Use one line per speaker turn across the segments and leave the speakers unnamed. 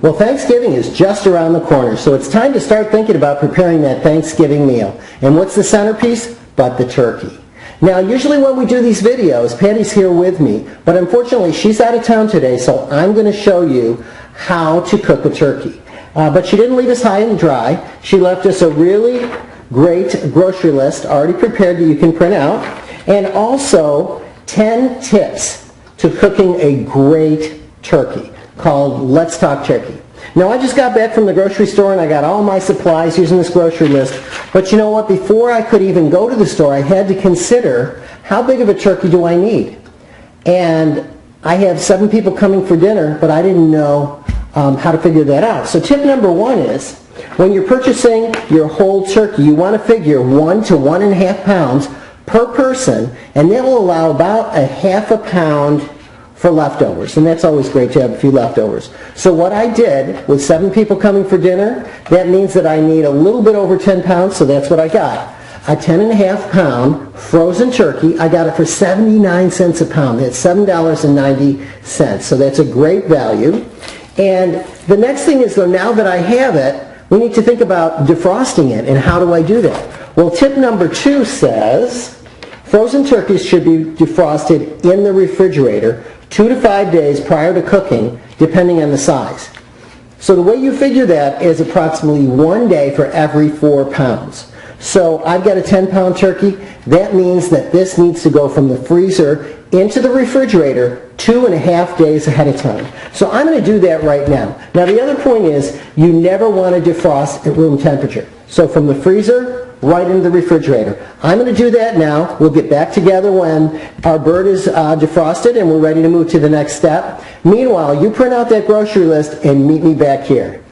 Well, Thanksgiving is just around the corner, so it's time to start thinking about preparing that Thanksgiving meal. And what's the centerpiece? But the turkey. Now, usually when we do these videos, Patty's here with me, but unfortunately she's out of town today, so I'm going to show you how to cook a turkey. But she didn't leave us high and dry. She left us a really great grocery list already prepared that you can print out, and also 10 tips to cooking a great turkey called Let's Talk Turkey. Now, I just got back from the grocery store and I got all my supplies using this grocery list. But you know what? Before I could even go to the store, I had to consider how big of a turkey do I need? And I have 7 people coming for dinner, but I didn't know how to figure that out. So tip number 1 is, when you're purchasing your whole turkey, you want to figure 1 to 1.5 pounds per person, and that will allow about ½ pound for leftovers, and that's always great to have a few leftovers. So what I did, with 7 people coming for dinner, that means that I need a little bit over 10 pounds, so that's what I got. A 10.5 pound frozen turkey. I got it for 79 cents a pound. That's $7.90, so that's a great value. And the next thing is, though, now that I have it, we need to think about defrosting it, and how do I do that? Well, tip number 2 says frozen turkeys should be defrosted in the refrigerator 2 to 5 days prior to cooking, depending on the size. So the way you figure that is approximately 1 day for every 4 pounds. So I've got a 10-pound turkey. That means that this needs to go from the freezer into the refrigerator 2.5 days ahead of time. So I'm going to do that right now. Now, the other point is, you never want to defrost at room temperature. So from the freezer right into the refrigerator. I'm going to do that now. We'll get back together when our bird is defrosted and we're ready to move to the next step. Meanwhile, you print out that grocery list and meet me back here.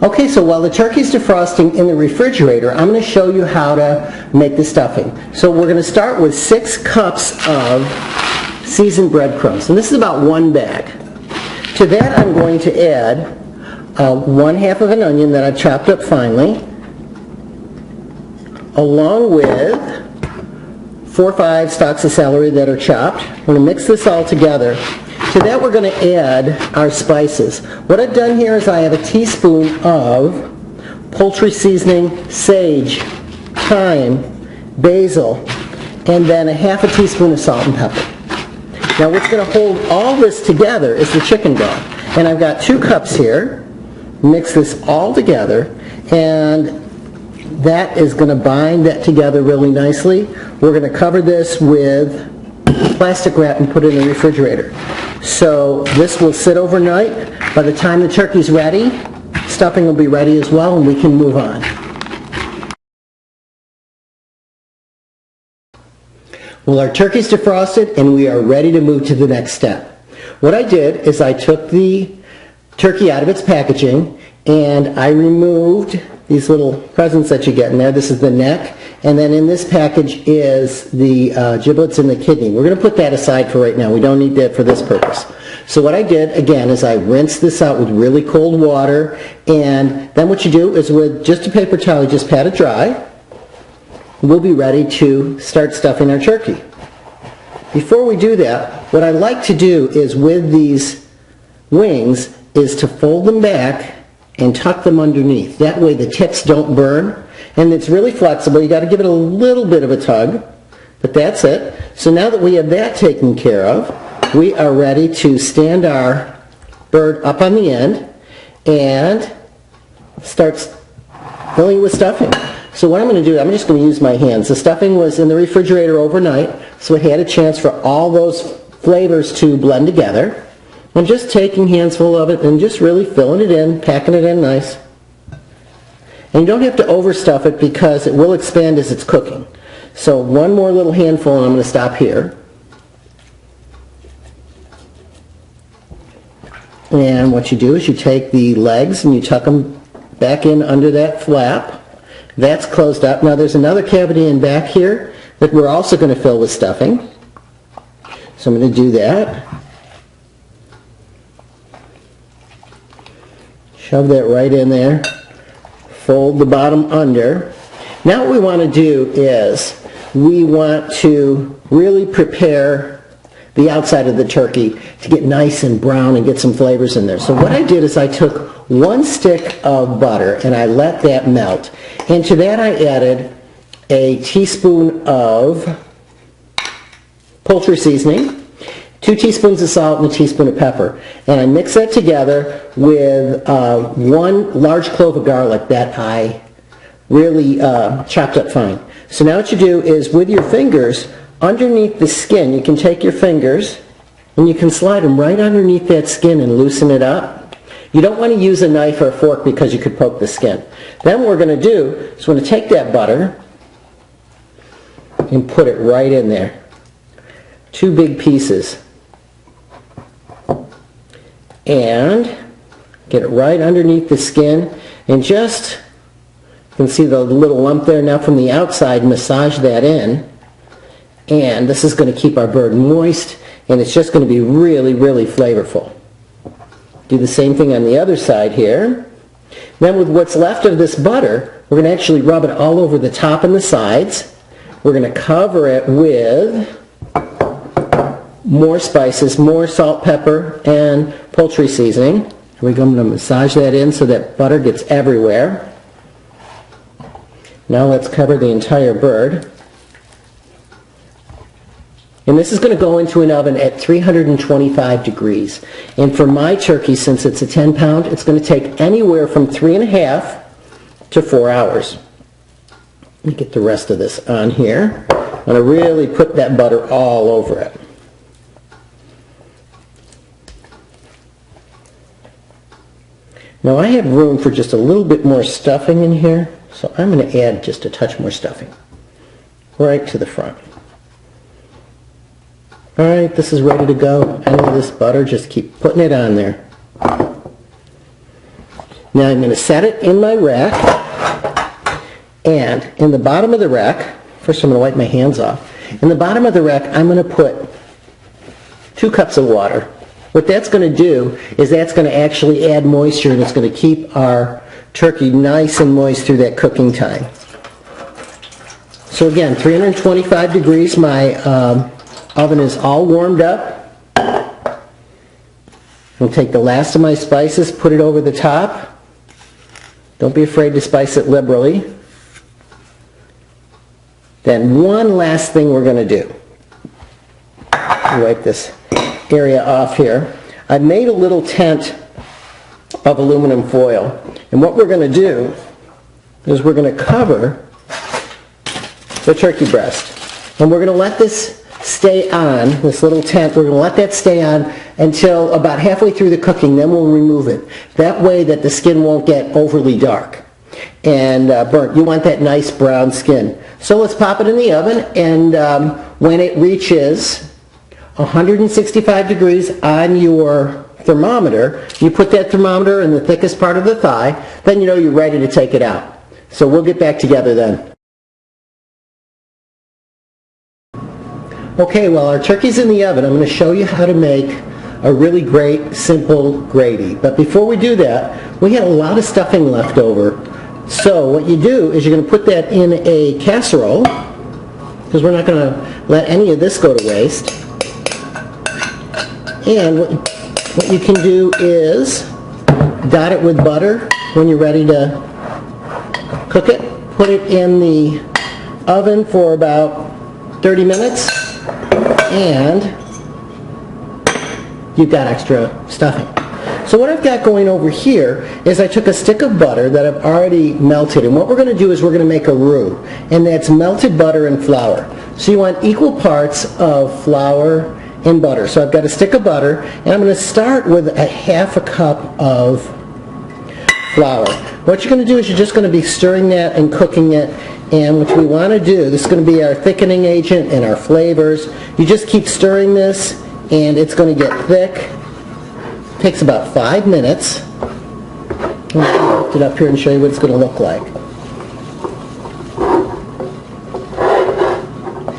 Okay, so while the turkey's defrosting in the refrigerator, I'm going to show you how to make the stuffing. So we're going to start with 6 cups of seasoned breadcrumbs, and this is about 1 bag. To that, I'm going to add 1/2 of an onion that I've chopped up finely, along with 4 or 5 stalks of celery that are chopped. We're going to mix this all together. To that, we're going to add our spices. What I've done here is I have a teaspoon of poultry seasoning, sage, thyme, basil, and then ½ teaspoon of salt and pepper. Now, what's going to hold all this together is the chicken broth. And I've got 2 cups here. Mix this all together, and that is going to bind that together really nicely. We're going to cover this with plastic wrap and put it in the refrigerator. So this will sit overnight. By the time the turkey's ready, stuffing will be ready as well, and we can move on. Well, our turkey's defrosted, and we are ready to move to the next step. What I did is I took the turkey out of its packaging, and I removed these little presents that you get in there. This is the neck, and then in this package is the giblets and the kidney. We're going to put that aside for right now. We don't need that for this purpose. So what I did, again, is I rinsed this out with really cold water, and then what you do is, with just a paper towel, you just pat it dry. We'll be ready to start stuffing our turkey. Before we do that, what I like to do is, with these wings, is to fold them back and tuck them underneath. That way the tips don't burn, and it's really flexible. You got to give it a little bit of a tug, but that's it. So now that we have that taken care of, we are ready to stand our bird up on the end and start filling it with stuffing. So what I'm going to do, I'm just going to use my hands. The stuffing was in the refrigerator overnight, so it had a chance for all those flavors to blend together. I'm just taking handful of it and just really filling it in, packing it in nice. And you don't have to overstuff it because it will expand as it's cooking. So one more little handful, and I'm going to stop here. And what you do is you take the legs and you tuck them back in under that flap. That's closed up. Now there's another cavity in back here that we're also going to fill with stuffing. So I'm going to do that. Shove that right in there. Fold the bottom under. Now what we want to do is we want to really prepare the outside of the turkey to get nice and brown and get some flavors in there. So what I did is I took 1 stick of butter and I let that melt. And to that I added a teaspoon of poultry seasoning, 2 teaspoons of salt, and a teaspoon of pepper. And I mix that together with 1 large clove of garlic that I really chopped up fine. So now what you do is with your fingers, underneath the skin, you can take your fingers and you can slide them right underneath that skin and loosen it up. You don't want to use a knife or a fork because you could poke the skin. Then what we're going to do is we're going to take that butter and put it right in there. 2 big pieces. And get it right underneath the skin and just, you can see the little lump there. Now from the outside, massage that in. And this is going to keep our bird moist, and it's just going to be really, really flavorful. Do the same thing on the other side here. Then with what's left of this butter, we're going to actually rub it all over the top and the sides. We're going to cover it with more spices, more salt, pepper, and poultry seasoning. Here we go. I'm going to massage that in so that butter gets everywhere. Now let's cover the entire bird. And this is going to go into an oven at 325 degrees. And for my turkey, since it's a 10 pound, it's going to take anywhere from 3.5 to 4 hours. Let me get the rest of this on here. I'm going to really put that butter all over it. Now I have room for just a little bit more stuffing in here, so I'm going to add just a touch more stuffing right to the front. Alright, this is ready to go. And with this butter, just keep putting it on there. Now I'm going to set it in my rack, and in the bottom of the rack, first I'm going to wipe my hands off. In the bottom of the rack, I'm going to put 2 cups of water. What that's going to do is that's going to actually add moisture, and it's going to keep our turkey nice and moist through that cooking time. So again, 325 degrees, my oven is all warmed up. I'll take the last of my spices, put it over the top. Don't be afraid to spice it liberally. Then one last thing we're going to do. Wipe this area off here. I've made a little tent of aluminum foil, and what we're going to do is we're going to cover the turkey breast, and we're going to let this stay on, this little tent, we're going to let that stay on until about halfway through the cooking, then we'll remove it. That way that the skin won't get overly dark and burnt. You want that nice brown skin. So let's pop it in the oven, and when it reaches 165 degrees on your thermometer, you put that thermometer in the thickest part of the thigh, then you know you're ready to take it out. So we'll get back together then. Okay, well, our turkey's in the oven. I'm going to show you how to make a really great, simple gravy. But before we do that, we had a lot of stuffing left over. So what you do is you're going to put that in a casserole, because we're not going to let any of this go to waste. And what you can do is dot it with butter when you're ready to cook it. Put it in the oven for about 30 minutes, and you've got extra stuffing. So what I've got going over here is I took a stick of butter that I've already melted, and what we're going to do is we're going to make a roux, and that's melted butter and flour. So you want equal parts of flour and butter. So I've got a stick of butter, and I'm going to start with a half a cup of flour. What you're going to do is you're just going to be stirring that and cooking it, and what we want to do, this is going to be our thickening agent and our flavors. You just keep stirring this, and it's going to get thick. It takes about 5 minutes. I'll lift it up here and show you what it's going to look like.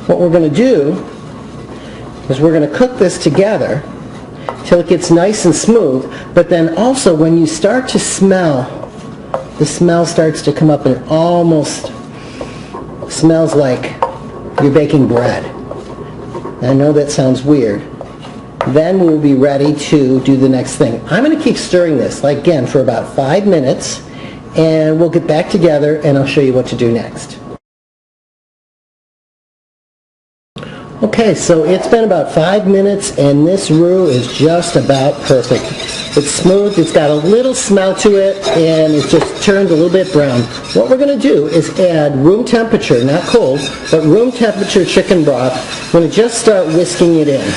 What we're going to do is we're going to cook this together till it gets nice and smooth, but then also when you start to smell, the smell starts to come up, and it almost smells like you're baking bread. I know that sounds weird, then we'll be ready to do the next thing. I'm going to keep stirring this, like again, for about 5 minutes, and we'll get back together and I'll show you what to do next. Okay, so it's been about 5 minutes and this roux is just about perfect. It's smooth, it's got a little smell to it, and it's just turned a little bit brown. What we're going to do is add room temperature, not cold, but room temperature chicken broth. We're going to just start whisking it in.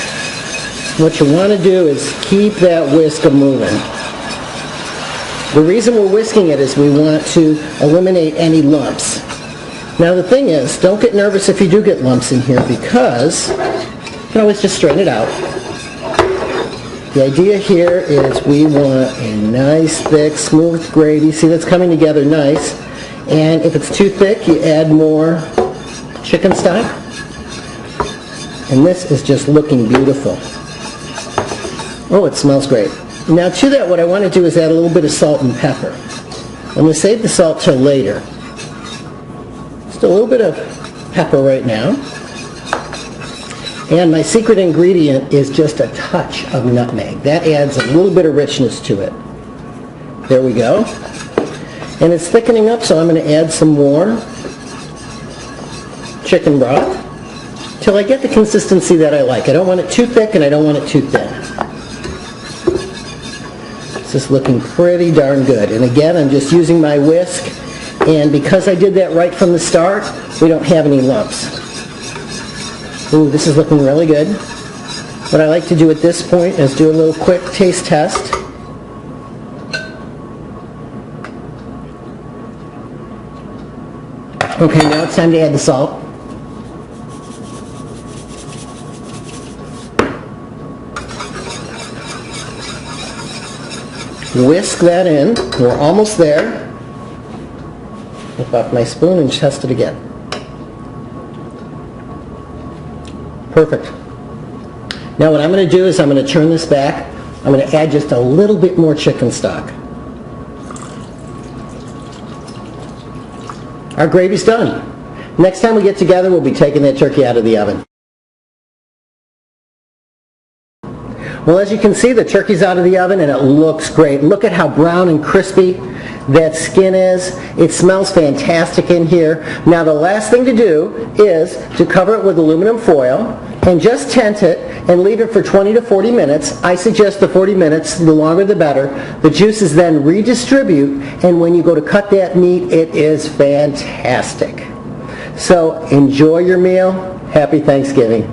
What you want to do is keep that whisk moving. The reason we're whisking it is we want to eliminate any lumps. Now the thing is, don't get nervous if you do get lumps in here, because you can always just strain it out. The idea here is we want a nice, thick, smooth gravy. See, that's coming together nice. And if it's too thick, you add more chicken stock. And this is just looking beautiful. Oh, it smells great. Now to that, what I want to do is add a little bit of salt and pepper. I'm going to save the salt till later. Just a little bit of pepper right now. And my secret ingredient is just a touch of nutmeg. That adds a little bit of richness to it. There we go. And it's thickening up, so I'm going to add some more chicken broth till I get the consistency that I like. I don't want it too thick and I don't want it too thin. It's just looking pretty darn good. And again, I'm just using my whisk, and because I did that right from the start, we don't have any lumps. Ooh, this is looking really good. What I like to do at this point is do a little quick taste test. Okay, now it's time to add the salt. Whisk that in. We're almost there. Flip off my spoon and test it again. Perfect. Now what I'm going to do is I'm going to turn this back. I'm going to add just a little bit more chicken stock. Our gravy's done. Next time we get together, we'll be taking that turkey out of the oven. Well, as you can see, the turkey's out of the oven and it looks great. Look at how brown and crispy that skin is. It smells fantastic in here. Now the last thing to do is to cover it with aluminum foil and just tent it and leave it for 20 to 40 minutes. I suggest the 40 minutes, the longer the better. The juices then redistribute, and when you go to cut that meat, it is fantastic. So enjoy your meal. Happy Thanksgiving.